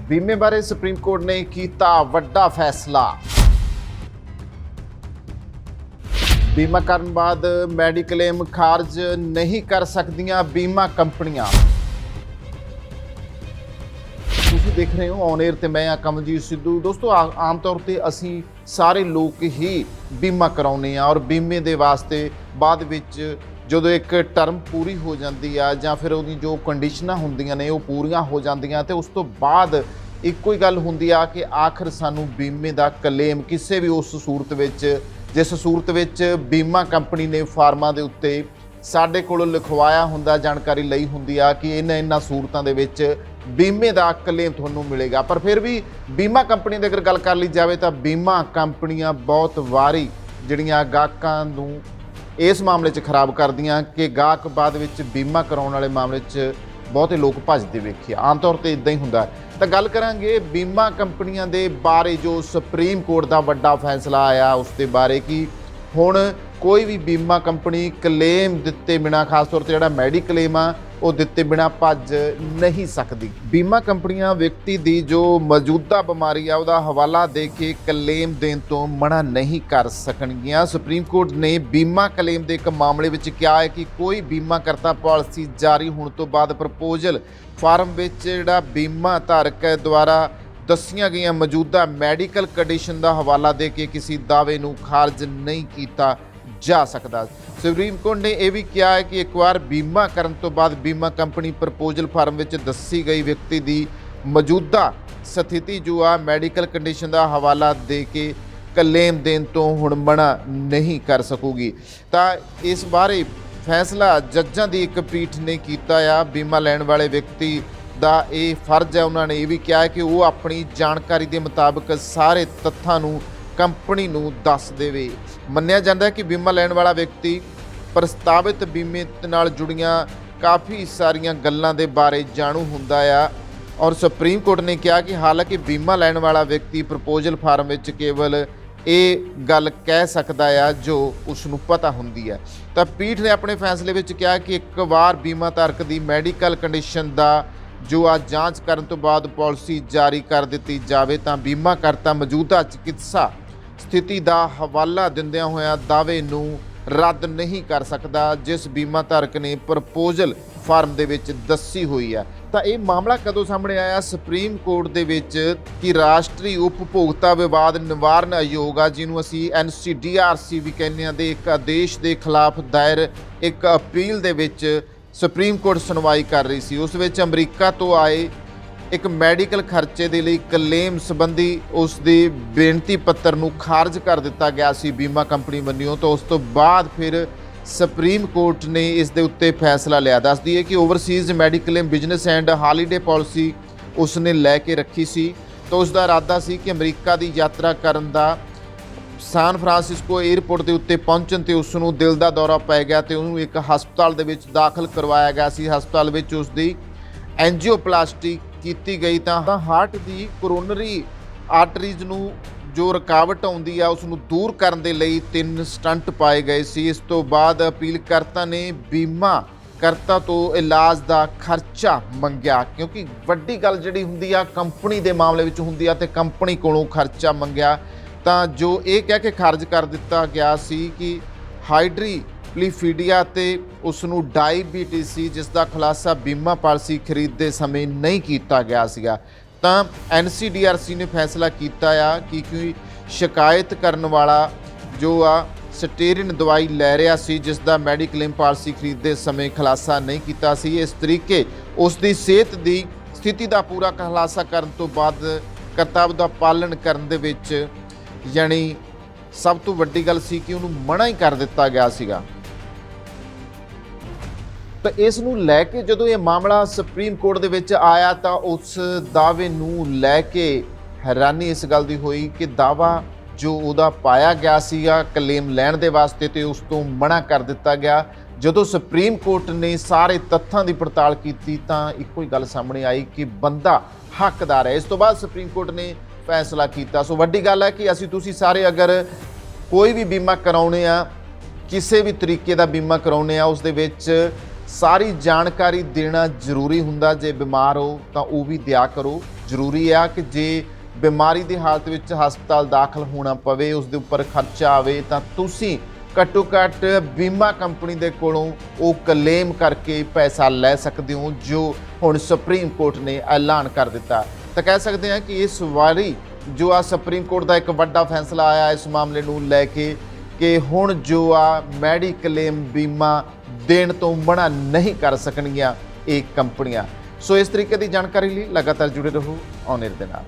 बीमे बारे supreme court ने किया वड्डा फैसला। बीमा करन बाद मैडिक्लेम खारज नहीं कर सकदियां बीमा कंपनियां। ਤੁਸੀਂ देख रहे हो ऑन एयर ਤੇ मैं ਆ ਕਮਲਜੀਤ ਸਿੱਧੂ। ਦੋਸਤੋ ਆਮ ਤੌਰ ਤੇ ਅਸੀਂ ਸਾਰੇ ਲੋਕ ਹੀ ਬੀਮਾ ਕਰਾਉਂਦੇ ਆ ਔਰ ਬੀਮੇ ਦੇ ਵਾਸਤੇ ਬਾਅਦ ਵਿੱਚ ਜਦੋਂ ਇੱਕ ਟਰਮ ਪੂਰੀ ਹੋ ਜਾਂਦੀ ਆ ਜਾਂ ਫਿਰ ਉਹਦੀ ਜੋ ਕੰਡੀਸ਼ਨਾਂ ਹੁੰਦੀਆਂ ਨੇ ਉਹ ਪੂਰੀਆਂ ਹੋ ਜਾਂਦੀਆਂ ਤੇ ਉਸ ਤੋਂ ਬਾਅਦ ਇੱਕੋ ਹੀ ਗੱਲ ਹੁੰਦੀ ਆ ਕਿ ਆਖਰ ਸਾਨੂੰ ਬੀਮੇ ਦਾ ਕਲੇਮ ਕਿਸੇ ਵੀ ਉਸ ਸੂਰਤ ਵਿੱਚ ਜਿਸ ਸੂਰਤ ਵਿੱਚ ਬੀਮਾ ਕੰਪਨੀ ਨੇ ਫਾਰਮਾਂ ਦੇ ਉੱਤੇ ਸਾਡੇ ਕੋਲੋਂ ਲਿਖਵਾਇਆ ਹੁੰਦਾ ਜਾਣਕਾਰੀ ਲਈ ਹੁੰਦੀ ਆ ਕਿ ਇਹਨਾਂ ਸੂਰਤਾਂ ਦੇ ਵਿੱਚ ਬੀਮੇ ਦਾ ਕਲੇਮ ਤੁਹਾਨੂੰ ਮਿਲੇਗਾ। ਪਰ ਫਿਰ ਵੀ ਬੀਮਾ ਕੰਪਨੀ ਦੀ ਅਗਰ ਗੱਲ ਕਰ ਲਈ ਜਾਵੇ ਤਾਂ ਬੀਮਾ ਕੰਪਨੀਆਂ ਬਹੁਤ ਵਾਰੀ ਜਿਹੜੀਆਂ ਗਾਹਕਾਂ ਨੂੰ ਇਸ ਮਾਮਲੇ 'ਚ ਖਰਾਬ ਕਰਦੀਆਂ ਕਿ ਗਾਹਕ ਬਾਅਦ ਵਿੱਚ ਬੀਮਾ ਕਰਾਉਣ ਵਾਲੇ ਮਾਮਲੇ 'ਚ ਬਹੁਤੇ ਲੋਕ ਭੱਜਦੇ ਵੇਖੇ। ਆਮ ਤੌਰ ਤੇ ਇਦਾਂ ਹੀ ਹੁੰਦਾ। ਤਾਂ ਗੱਲ ਕਰਾਂਗੇ ਬੀਮਾ ਕੰਪਨੀਆਂ ਦੇ ਬਾਰੇ ਜੋ ਸੁਪਰੀਮ ਕੋਰਟ ਦਾ ਵੱਡਾ ਫੈਸਲਾ ਆਇਆ ਉਸ ਦੇ ਬਾਰੇ ਕਿ ਹੁਣ ਕੋਈ ਵੀ ਬੀਮਾ ਕੰਪਨੀ ਕਲੇਮ ਦਿੱਤੇ ਬਿਨਾਂ ਖਾਸ ਤੌਰ ਤੇ ਜਿਹੜਾ ਮੈਡੀਕਲੇਮ ਆ ਉਹ ਦਿੱਤੇ ਬਿਨਾਂ ਭੱਜ ਨਹੀਂ ਸਕਦੀ। ਬੀਮਾ ਕੰਪਨੀਆਂ ਵਿਅਕਤੀ ਦੀ ਜੋ ਮੌਜੂਦਾ ਬਿਮਾਰੀ ਆ ਉਹਦਾ ਹਵਾਲਾ ਦੇ ਕੇ ਕਲੇਮ ਦੇਣ ਤੋਂ ਮਨਾ ਨਹੀਂ ਕਰ ਸਕਣਗੀਆਂ। ਸੁਪਰੀਮ ਕੋਰਟ ਨੇ ਬੀਮਾ ਕਲੇਮ ਦੇ ਇੱਕ ਮਾਮਲੇ ਵਿੱਚ ਕਿਹਾ ਹੈ ਕਿ ਕੋਈ ਬੀਮਾ ਕਰਤਾ ਪਾਲਿਸੀ ਜਾਰੀ ਹੋਣ ਤੋਂ ਬਾਅਦ ਪ੍ਰਪੋਜ਼ਲ ਫਾਰਮ ਵਿੱਚ ਜਿਹੜਾ ਬੀਮਾ ਧਾਰਕ ਦੁਆਰਾ ਦੱਸੀਆਂ ਗਈਆਂ ਮੌਜੂਦਾ ਮੈਡੀਕਲ ਕੰਡੀਸ਼ਨ ਦਾ ਹਵਾਲਾ ਦੇ ਕੇ ਕਿਸੇ ਦਾਅਵੇ ਨੂੰ ਖਾਰਜ ਨਹੀਂ ਕੀਤਾ ਜਾ ਸਕਦਾ। ਸੁਪਰੀਮ ਕੋਰਟ ਨੇ ਇਹ ਵੀ ਕਿਹਾ ਹੈ ਕਿ ਇੱਕ ਵਾਰ ਬੀਮਾ ਕਰਨ ਤੋਂ ਬਾਅਦ ਬੀਮਾ ਕੰਪਨੀ ਪ੍ਰਪੋਜ਼ਲ ਫਾਰਮ ਵਿੱਚ ਦੱਸੀ ਗਈ ਵਿਅਕਤੀ ਦੀ ਮੌਜੂਦਾ ਸਥਿਤੀ ਜੋ ਆ ਮੈਡੀਕਲ ਕੰਡੀਸ਼ਨ ਦਾ ਹਵਾਲਾ ਦੇ ਕੇ ਕਲੇਮ ਦੇਣ ਤੋਂ ਹੁਣ ਮਨਾ ਨਹੀਂ ਕਰ ਸਕੂਗੀ। ਤਾਂ ਇਸ ਬਾਰੇ ਫੈਸਲਾ ਜੱਜਾਂ ਦੀ ਇੱਕ ਪੀਠ ਨੇ ਕੀਤਾ ਆ। ਬੀਮਾ ਲੈਣ ਵਾਲੇ ਵਿਅਕਤੀ ਦਾ ਇਹ ਫਰਜ਼ ਹੈ, ਉਹਨਾਂ ਨੇ ਇਹ ਵੀ ਕਿਹਾ ਹੈ ਕਿ ਉਹ ਆਪਣੀ ਜਾਣਕਾਰੀ ਦੇ ਮੁਤਾਬਕ ਸਾਰੇ ਤੱਥਾਂ ਨੂੰ ਕੰਪਨੀ ਨੂੰ ਦੱਸ ਦੇਵੇ। ਮੰਨਿਆ ਜਾਂਦਾ ਹੈ ਕਿ ਬੀਮਾ ਲੈਣ ਵਾਲਾ ਵਿਅਕਤੀ ਪ੍ਰਸਤਾਵਿਤ ਬੀਮੇ ਨਾਲ ਜੁੜੀਆਂ ਕਾਫੀ ਸਾਰੀਆਂ ਗੱਲਾਂ ਦੇ ਬਾਰੇ ਜਾਣੂ ਹੁੰਦਾ ਆ ਔਰ ਸੁਪਰੀਮ ਕੋਰਟ ਨੇ ਕਿਹਾ ਕਿ ਹਾਲਾਂਕਿ ਬੀਮਾ ਲੈਣ ਵਾਲਾ ਵਿਅਕਤੀ ਪ੍ਰਪੋਜ਼ਲ ਫਾਰਮ ਵਿੱਚ ਕੇਵਲ ਇਹ ਗੱਲ ਕਹਿ ਸਕਦਾ ਆ ਜੋ ਉਸ ਨੂੰ ਪਤਾ ਹੁੰਦੀ ਹੈ। ਤਾਂ ਪੀਠ ਨੇ ਆਪਣੇ ਫੈਸਲੇ ਵਿੱਚ ਕਿਹਾ ਕਿ ਇੱਕ ਵਾਰ ਬੀਮਾ ਧਾਰਕ ਦੀ ਮੈਡੀਕਲ ਕੰਡੀਸ਼ਨ ਦਾ ਜੋ ਆ ਜਾਂਚ ਕਰਨ ਤੋਂ ਬਾਅਦ ਪਾਲਿਸੀ ਜਾਰੀ ਕਰ ਦਿੱਤੀ ਜਾਵੇ ਤਾਂ ਬੀਮਾ ਕਰਤਾ ਮੌਜੂਦਾ ਚਿਕਿਤਸਾ ਸਥਿਤੀ ਦਾ ਹਵਾਲਾ ਦਿੰਦਿਆਂ ਹੋਇਆਂ ਦਾਅਵੇ ਨੂੰ ਰੱਦ ਨਹੀਂ ਕਰ ਸਕਦਾ ਜਿਸ ਬੀਮਾ ਧਾਰਕ ਨੇ ਪ੍ਰਪੋਜ਼ਲ ਫਾਰਮ ਦੇ ਵਿੱਚ ਦੱਸੀ ਹੋਈ ਹੈ। ਤਾਂ ਇਹ ਮਾਮਲਾ ਕਦੋਂ ਸਾਹਮਣੇ ਆਇਆ? ਸੁਪਰੀਮ ਕੋਰਟ ਦੇ ਵਿੱਚ ਕਿ ਰਾਸ਼ਟਰੀ ਉਪਭੋਗਤਾ ਵਿਵਾਦ ਨਿਵਾਰਨ ਆਯੋਗ ਆ ਜਿਹਨੂੰ ਅਸੀਂ NCDRC ਵੀ ਕਹਿੰਦੇ ਹਾਂ ਦੇ ਇੱਕ ਆਦੇਸ਼ ਦੇ ਖਿਲਾਫ ਦਾਇਰ ਇੱਕ ਅਪੀਲ ਦੇ ਵਿੱਚ ਸੁਪਰੀਮ ਕੋਰਟ ਸੁਣਵਾਈ ਕਰ ਰਹੀ ਸੀ। ਉਸ ਵਿੱਚ ਅਮਰੀਕਾ ਤੋਂ ਆਏ ਇੱਕ ਮੈਡੀਕਲ ਖਰਚੇ ਦੇ ਲਈ ਕਲੇਮ ਸੰਬੰਧੀ ਉਸ ਦੀ ਬੇਨਤੀ ਪੱਤਰ ਨੂੰ ਖਾਰਜ ਕਰ ਦਿੱਤਾ ਗਿਆ ਸੀ ਬੀਮਾ ਕੰਪਨੀ ਵੱਲੋਂ। ਤਾਂ ਉਸ ਤੋਂ ਬਾਅਦ ਫਿਰ ਸੁਪਰੀਮ ਕੋਰਟ ਨੇ ਇਸ ਦੇ ਉੱਤੇ ਫੈਸਲਾ ਲਿਆ। ਦੱਸਦੀ ਹੈ ਕਿ overseas mediclaim business and holiday policy ਉਸ ਨੇ ਲੈ ਕੇ ਰੱਖੀ ਸੀ। ਤਾਂ ਉਸ ਦਾ ਇਰਾਦਾ ਸੀ ਕਿ ਅਮਰੀਕਾ ਦੀ ਯਾਤਰਾ ਕਰਨ ਦਾ ਸਾਨ ਫਰਾਂਸਿਸਕੋ ਏਅਰਪੋਰਟ ਦੇ ਉੱਤੇ ਪਹੁੰਚਣ ਤੇ ਉਸ ਨੂੰ ਦਿਲ ਦਾ ਦੌਰਾ ਪੈ ਗਿਆ ਤੇ ਉਹਨੂੰ ਇੱਕ ਹਸਪਤਾਲ ਦੇ ਵਿੱਚ ਦਾਖਲ ਕਰਵਾਇਆ ਗਿਆ ਸੀ। ਹਸਪਤਾਲ ਵਿੱਚ ਉਸ ਦੀ ਐਂਜੀਓਪਲਾਸਟੀ ਕੀਤੀ ਗਈ ਤਾਂ ਹਾਰਟ ਦੀ ਕੋਰੋਨਰੀ ਆਰਟਰੀਜ਼ ਨੂੰ ਜੋ ਰੁਕਾਵਟ ਆਉਂਦੀ ਆ ਉਸ ਨੂੰ ਦੂਰ ਕਰਨ ਦੇ ਲਈ 3 ਸਟੰਟ ਪਾਏ ਗਏ ਸੀ। ਇਸ ਤੋਂ ਬਾਅਦ ਅਪੀਲਕਰਤਾ ਨੇ ਬੀਮਾ ਕਰਤਾ ਤੋਂ ਇਲਾਜ ਦਾ ਖਰਚਾ ਮੰਗਿਆ ਕਿਉਂਕਿ ਵੱਡੀ ਗੱਲ ਜਿਹੜੀ ਹੁੰਦੀ ਆ ਕੰਪਨੀ ਦੇ ਮਾਮਲੇ ਵਿੱਚ ਹੁੰਦੀ ਆ ਤੇ ਕੰਪਨੀ ਕੋਲੋਂ ਖਰਚਾ ਮੰਗਿਆ ਤਾਂ ਜੋ ਇਹ ਕਹਿ ਕੇ ਖਾਰਜ ਕਰ ਦਿੱਤਾ ਗਿਆ ਸੀ ਕਿ ਹਾਈਡਰੀਪਲੀਫੀਡੀਆ ਤੇ ਉਸ ਨੂੰ ਡਾਇਬੀਟੀਜ਼ ਸੀ ਜਿਸ ਦਾ ਖੁਲਾਸਾ ਬੀਮਾ ਪਾਲਿਸੀ ਖਰੀਦਦੇ ਸਮੇਂ ਨਹੀਂ ਕੀਤਾ ਗਿਆ ਸੀਗਾ। ਤਾਂ NCDRC ਨੇ ਫੈਸਲਾ ਕੀਤਾ ਆ ਕਿ ਕੋਈ ਸ਼ਿਕਾਇਤ ਕਰਨ ਵਾਲਾ ਜੋ ਆ ਸਟੇਰਿਨ ਦਵਾਈ ਲੈ ਰਿਹਾ ਸੀ ਜਿਸ ਦਾ ਮੈਡੀਕਲੇਮ ਪਾਲਿਸੀ ਖਰੀਦਦੇ ਸਮੇਂ ਖੁਲਾਸਾ ਨਹੀਂ ਕੀਤਾ ਸੀ। ਇਸ ਤਰੀਕੇ ਉਸ ਦੀ ਸਿਹਤ ਦੀ ਸਥਿਤੀ ਦਾ ਪੂਰਾ ਖੁਲਾਸਾ ਕਰਨ ਤੋਂ ਬਾਅਦ ਕਰਤੱਵ ਦਾ ਪਾਲਣ ਕਰਨ ਦੇ ਵਿੱਚ ਯਾਨੀ ਸਭ ਤੋਂ ਵੱਡੀ ਗੱਲ ਸੀ ਕਿ ਉਹਨੂੰ ਮਨਾ ਹੀ ਕਰ ਦਿੱਤਾ ਗਿਆ ਸੀਗਾ। ਤਾਂ ਇਸ ਨੂੰ ਲੈ ਕੇ ਜਦੋਂ ਇਹ ਮਾਮਲਾ ਸੁਪਰੀਮ ਕੋਰਟ ਦੇ ਵਿੱਚ ਆਇਆ ਤਾਂ ਉਸ ਦਾਅਵੇ ਨੂੰ ਲੈ ਕੇ ਹੈਰਾਨੀ ਇਸ ਗੱਲ ਦੀ ਹੋਈ ਕਿ ਦਾਅਵਾ ਜੋ ਉਹਦਾ ਪਾਇਆ ਗਿਆ ਸੀਗਾ ਕਲੇਮ ਲੈਣ ਦੇ ਵਾਸਤੇ ਤੇ ਉਸ ਤੋਂ ਮਨਾ ਕਰ ਦਿੱਤਾ ਗਿਆ। ਜਦੋਂ ਸੁਪਰੀਮ ਕੋਰਟ ਨੇ ਸਾਰੇ ਤੱਥਾਂ ਦੀ ਪੜਤਾਲ ਕੀਤੀ ਤਾਂ ਇੱਕੋ ਹੀ ਗੱਲ ਸਾਹਮਣੇ ਆਈ ਕਿ ਬੰਦਾ ਹੱਕਦਾਰ ਹੈ। ਇਸ ਤੋਂ ਬਾਅਦ ਸੁਪਰੀਮ ਕੋਰਟ ਨੇ ਫੈਸਲਾ ਕੀਤਾ। ਸੋ ਵੱਡੀ ਗੱਲ ਹੈ ਕਿ ਅਸੀਂ ਤੁਸੀਂ ਸਾਰੇ ਅਗਰ ਕੋਈ ਵੀ ਬੀਮਾ ਕਰਾਉਣੇ ਆ ਕਿਸੇ ਵੀ ਤਰੀਕੇ ਦਾ ਬੀਮਾ ਕਰਾਉਣੇ ਆ ਉਸ ਦੇ ਵਿੱਚ ਸਾਰੀ ਜਾਣਕਾਰੀ ਦੇਣਾ ਜ਼ਰੂਰੀ ਹੁੰਦਾ। ਜੇ ਬਿਮਾਰ ਹੋ ਤਾਂ ਉਹ ਵੀ ਦਿਆ ਕਰੋ। ਜ਼ਰੂਰੀ ਆ ਕਿ ਜੇ ਬਿਮਾਰੀ ਦੀ ਹਾਲਤ ਵਿੱਚ ਹਸਪਤਾਲ ਦਾਖਲ ਹੋਣਾ ਪਵੇ, ਉਸ ਦੇ ਉੱਪਰ ਖਰਚਾ ਆਵੇ, ਤਾਂ ਤੁਸੀਂ ਘੱਟੋ ਘੱਟ ਬੀਮਾ ਕੰਪਨੀ ਦੇ ਕੋਲੋਂ ਉਹ ਕਲੇਮ ਕਰਕੇ ਪੈਸਾ ਲੈ ਸਕਦੇ ਹੋ, ਜੋ ਹੁਣ ਸੁਪਰੀਮ ਕੋਰਟ ਨੇ ਐਲਾਨ ਕਰ ਦਿੱਤਾ। ਤਾਂ ਕਹਿ ਸਕਦੇ ਹਾਂ ਕਿ ਇਸ ਵਾਰੀ ਜੋ ਆ ਸੁਪਰੀਮ ਕੋਰਟ ਦਾ ਇੱਕ ਵੱਡਾ ਫੈਸਲਾ ਆਇਆ ਇਸ ਮਾਮਲੇ ਨੂੰ ਲੈ ਕੇ ਕਿ ਹੁਣ ਜੋ ਆ ਮੈਡੀਕਲੇਮ ਬੀਮਾ ਦੇਣ ਤੋਂ ਮਨਾ ਨਹੀਂ ਕਰ ਸਕਣਗੀਆਂ ਇਹ ਕੰਪਨੀਆਂ। ਸੋ ਇਸ ਤਰੀਕੇ ਦੀ ਜਾਣਕਾਰੀ ਲਈ ਲਗਾਤਾਰ ਜੁੜੇ ਰਹੋ ਔਨ 에ਅਰ ਦੇ ਨਾਲ।